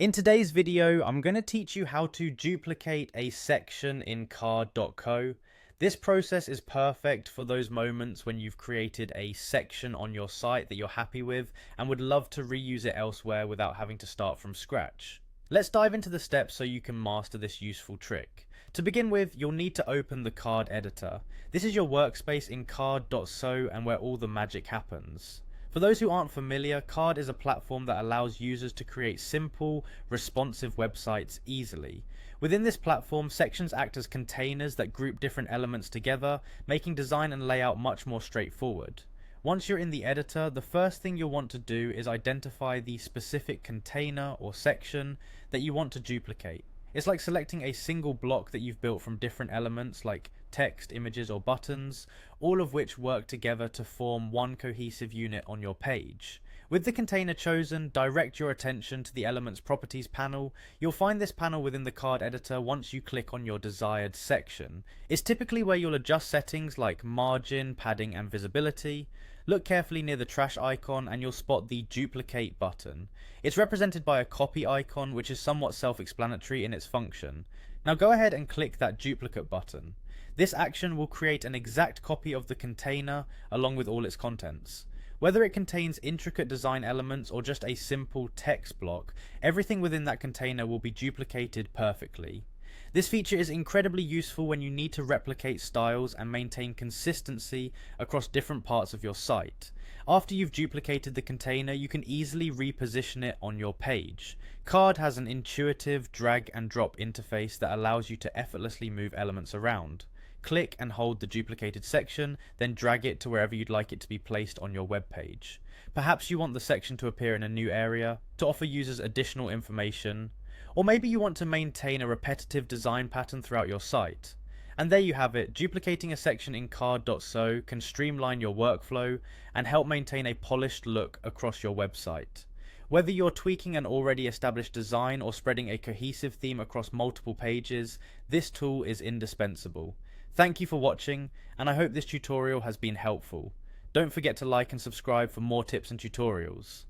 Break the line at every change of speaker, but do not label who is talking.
In today's video, I'm going to teach you how to duplicate a section in card.co. This process is perfect for those moments when you've created a section on your site that you're happy with and would love to reuse it elsewhere without having to start from scratch. Let's dive into the steps so you can master this useful trick. To begin with, you'll need to open the card editor. This is your workspace in card.so and where all the magic happens. For those who aren't familiar, Card is a platform that allows users to create simple, responsive websites easily. Within this platform, sections act as containers that group different elements together, making design and layout much more straightforward. Once you're in the editor, the first thing you'll want to do is identify the specific container or section that you want to duplicate. It's like selecting a single block that you've built from different elements like text, images, or buttons, all of which work together to form one cohesive unit on your page. With the container chosen, direct your attention to the Element's Properties panel. You'll find this panel within the card editor once you click on your desired section. It's typically where you'll adjust settings like margin, padding, and visibility. Look carefully near the trash icon and you'll spot the duplicate button. It's represented by a copy icon, which is somewhat self-explanatory in its function. Now go ahead and click that duplicate button. This action will create an exact copy of the container along with all its contents. Whether it contains intricate design elements or just a simple text block, everything within that container will be duplicated perfectly. This feature is incredibly useful when you need to replicate styles and maintain consistency across different parts of your site. After you've duplicated the container, you can easily reposition it on your page. Card has an intuitive drag and drop interface that allows you to effortlessly move elements around. Click and hold the duplicated section, then drag it to wherever you'd like it to be placed on your web page. Perhaps you want the section to appear in a new area, to offer users additional information, or maybe you want to maintain a repetitive design pattern throughout your site. And there you have it. Duplicating a section in card.so can streamline your workflow and help maintain a polished look across your website. Whether you're tweaking an already established design or spreading a cohesive theme across multiple pages, this tool is indispensable. Thank you for watching, and I hope this tutorial has been helpful. Don't forget to like and subscribe for more tips and tutorials.